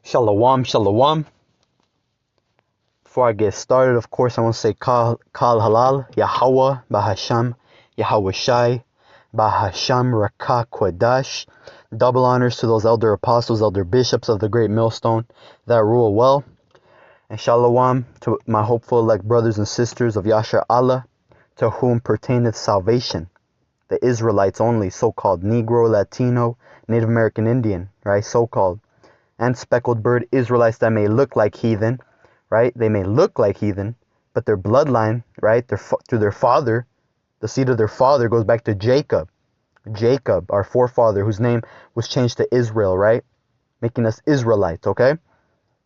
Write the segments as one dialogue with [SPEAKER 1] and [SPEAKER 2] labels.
[SPEAKER 1] Shalom, shalom. Before I get started, of course, I want to say Kal Halal, Yahweh, Bahasham, Yahweh Shai, Bahasham Rakah Kwadash. Double honors to those elder apostles, elder bishops of the great millstone that rule well. And shalom to my hopeful elect brothers and sisters of Yashar Allah, to whom pertaineth salvation. The Israelites only, so-called Negro, Latino, Native American Indian, right, so-called. And speckled bird Israelites that may look like heathen, right? They may look like heathen, but their bloodline, right, through their father, the seed of their father goes back to Jacob. Jacob, our forefather, whose name was changed to Israel, right? Making us Israelites, okay?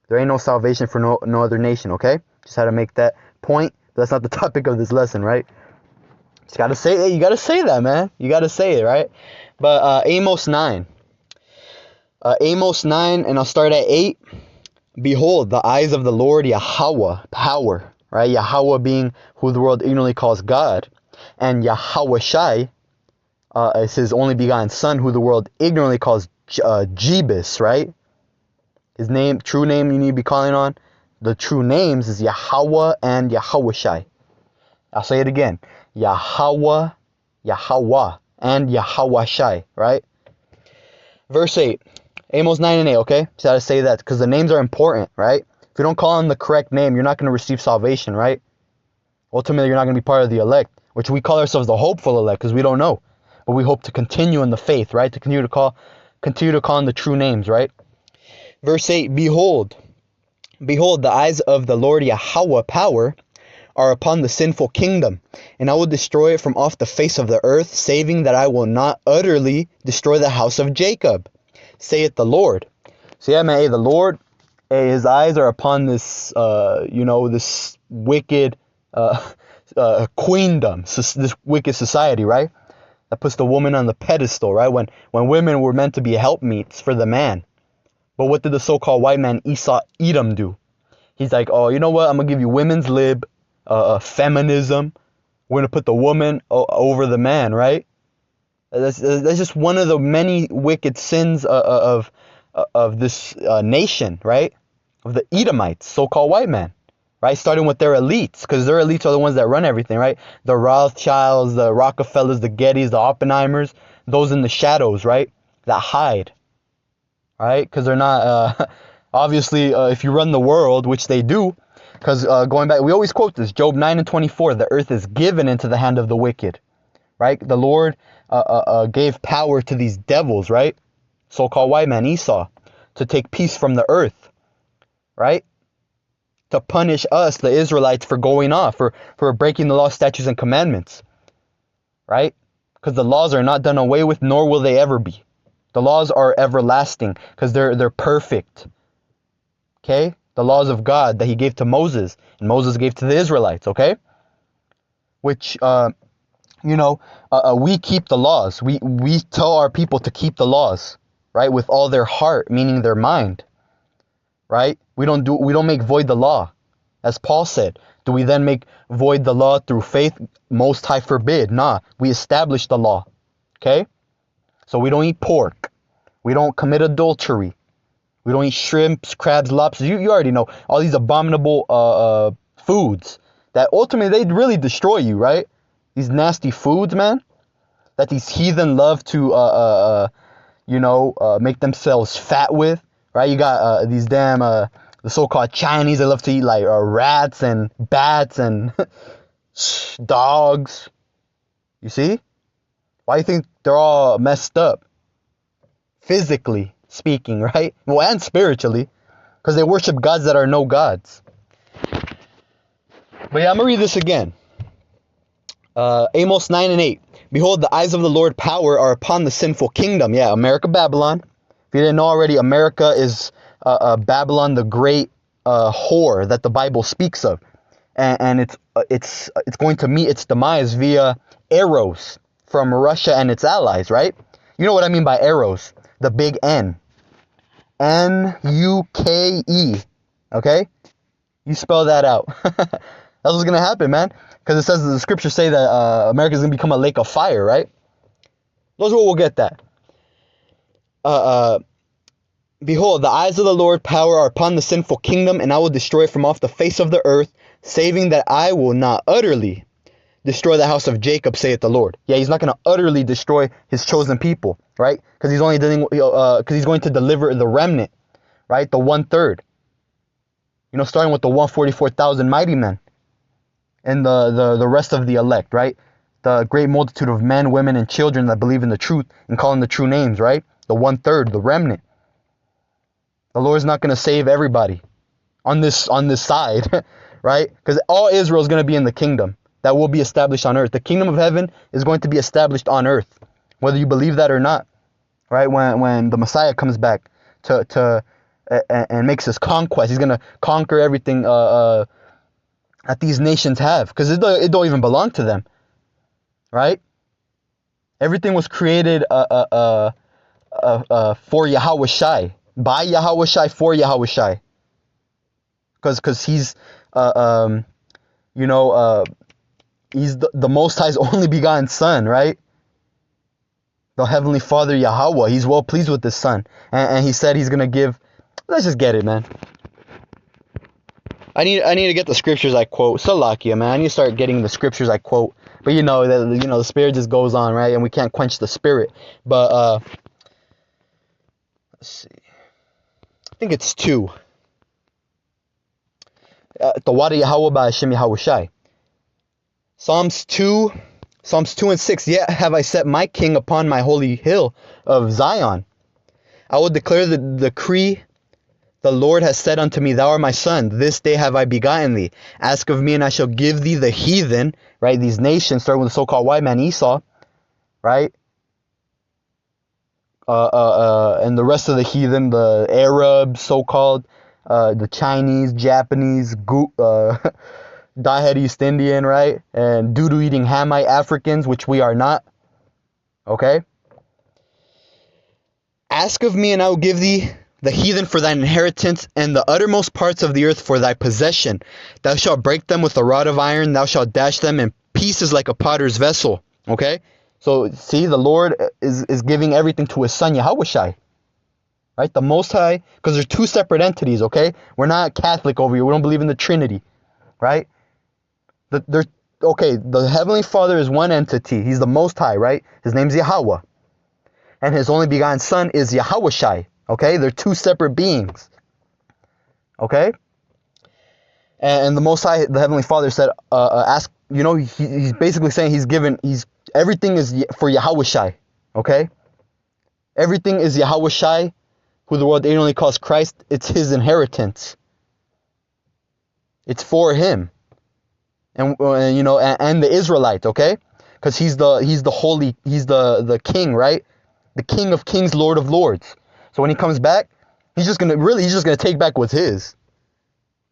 [SPEAKER 1] There ain't no salvation for no other nation, okay? Just had to make that point. But that's not the topic of this lesson, right? Just gotta say it. You gotta say that, man. You gotta say it, right? But Amos 9. Amos 9, and I'll start at 8. Behold, the eyes of the Lord Yahweh, power, right? Yahweh being who the world ignorantly calls God. And Yahweh Shai is his only begotten son, who the world ignorantly calls Jebus, right? His name, true name you need to be calling on. The true names is Yahweh and Yahweh Shai. I'll say it again. Yahweh, and Yahweh Shai, right? Verse 8. Amos 9 and 8, okay? Just gotta say that because the names are important, right? If you don't call on the correct name, you're not going to receive salvation, right? Ultimately, you're not going to be part of the elect, which we call ourselves the hopeful elect because we don't know. But we hope to continue in the faith, right? To continue to call on the true names, right? Verse 8, Behold, the eyes of the Lord Yahweh, power, are upon the sinful kingdom, and I will destroy it from off the face of the earth, saving that I will not utterly destroy the house of Jacob, saith the Lord. So yeah, man, the Lord, his eyes are upon this, this wicked queendom, this wicked society, right? That puts the woman on the pedestal, right? When women were meant to be helpmeets for the man. But what did the so-called white man Esau Edom do? He's like, oh, you know what? I'm going to give you women's lib, feminism. We're going to put the woman over the man, right? That's just one of the many wicked sins of this nation, right? Of the Edomites, so-called white man, right? Starting with their elites, because their elites are the ones that run everything, right? The Rothschilds, the Rockefellers, the Gettys, the Oppenheimers, those in the shadows, right? That hide, right? Because they're not, obviously, if you run the world, which they do, because going back, we always quote this, Job 9 and 24, the earth is given into the hand of the wicked, right? The Lord gave power to these devils, right? So-called white man Esau, to take peace from the earth, right? To punish us, the Israelites, for going off, for breaking the law, statutes, and commandments, right? Because the laws are not done away with, nor will they ever be. The laws are everlasting because they're perfect. Okay? The laws of God that he gave to Moses, and Moses gave to the Israelites, okay? Which we keep the laws. We tell our people to keep the laws, right? With all their heart, meaning their mind, right? We don't make void the law. As Paul said, do we then make void the law through faith? Most High forbid. Nah, we establish the law, okay? So we don't eat pork. We don't commit adultery. We don't eat shrimps, crabs, lobsters. You already know all these abominable foods that ultimately they'd really destroy you, right? These nasty foods, man, that these heathen love to, make themselves fat with, right? You got these damn, the so-called Chinese, they love to eat like rats and bats and dogs. You see? Why do you think they're all messed up? Physically speaking, right? Well, and spiritually, because they worship gods that are no gods. But yeah, I'm going to read this again. Amos 9 and 8. Behold, the eyes of the Lord power are upon the sinful kingdom. Yeah, America, Babylon. If you didn't know already, America is Babylon, the great whore that the Bible speaks of. And it's going to meet its demise via arrows from Russia and its allies, right? You know what I mean by arrows. The big N. N-U-K-E. Okay? You spell that out. That's what's going to happen, man. Because it says the scriptures say that America is going to become a lake of fire, right? Those will get that. Behold, the eyes of the Lord power are upon the sinful kingdom, and I will destroy it from off the face of the earth, saving that I will not utterly destroy the house of Jacob, saith the Lord. Yeah, he's not going to utterly destroy his chosen people, right? Because he's only doing, because he's going to deliver the remnant, right? The 1/3. Starting with the 144,000 mighty men, and the rest of the elect, right? The great multitude of men, women, and children that believe in the truth and calling the true names, right? The 1/3, the remnant. The Lord's not going to save everybody on this side, right? Because all Israel is going to be in the kingdom that will be established on earth. The kingdom of heaven is going to be established on earth, whether you believe that or not, right? When the Messiah comes back and makes his conquest, he's going to conquer everything that these nations have, because it don't even belong to them, right? Everything was created for Yahweh Shai, by Yahweh Shai, for Yahweh Shai, because he's he's the Most High's only begotten Son, right? The Heavenly Father Yahweh, he's well pleased with this Son, and he said he's gonna give. Let's just get it, man. I need to get the scriptures I quote. Salakia, man. I need to start getting the scriptures I quote. But the spirit just goes on, right? And we can't quench the spirit. But let's see. I think it's 2. Tawada Yahweh Ba'Hashem Yahweh Shai. Psalms 2 and 6. Yet have I set my king upon my holy hill of Zion. I will declare the decree. The Lord has said unto me, thou art my son, this day have I begotten thee. Ask of me, and I shall give thee the heathen, right? These nations, starting with the so-called white man Esau, right? And the rest of the heathen, the Arabs, so-called, the Chinese, Japanese, die-head East Indian, right? And doo-doo-eating Hamite Africans, which we are not, okay? Ask of me, and I will give thee the heathen for thine inheritance, and the uttermost parts of the earth for thy possession. Thou shalt break them with a rod of iron, thou shalt dash them in pieces like a potter's vessel. Okay? So, see, the Lord is giving everything to his Son, Yahweh Shai. Right? The Most High, because there's 2 separate entities, okay? We're not Catholic over here. We don't believe in the Trinity. Right? The Heavenly Father is one entity. He's the Most High, right? His name's Yahweh. And his only begotten Son is Yahweh Shai. Okay, they're 2 separate beings. Okay, and the Most High, the Heavenly Father said, "Ask." He's basically saying everything is for Yahweh Shai. Okay, everything is Yahweh Shai, who the world ignorantly calls Christ. It's his inheritance. It's for him, and the Israelites. Okay, because he's the holy, he's the king, right? The King of Kings, Lord of Lords. So when he comes back, he's just gonna take back what's his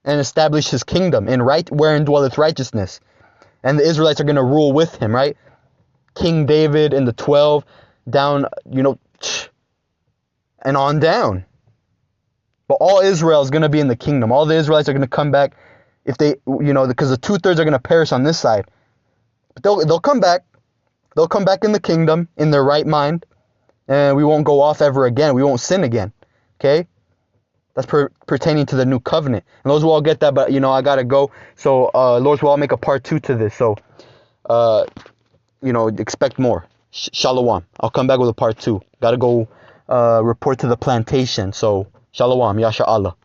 [SPEAKER 1] and establish his kingdom wherein dwelleth righteousness. And the Israelites are gonna rule with him, right? King David and the 12 down, and on down. But all Israel is gonna be in the kingdom. All the Israelites are gonna come back if they, because the 2/3 are gonna perish on this side. But they'll come back. They'll come back in the kingdom in their right mind. And we won't go off ever again. We won't sin again. Okay? That's pertaining to the new covenant. And those will all get that, but, I got to go. So, Lord's will, I'll make a part 2 to this. So, expect more. Shalom. I'll come back with a part 2. Got to go report to the plantation. So, shalom. Yasha Allah.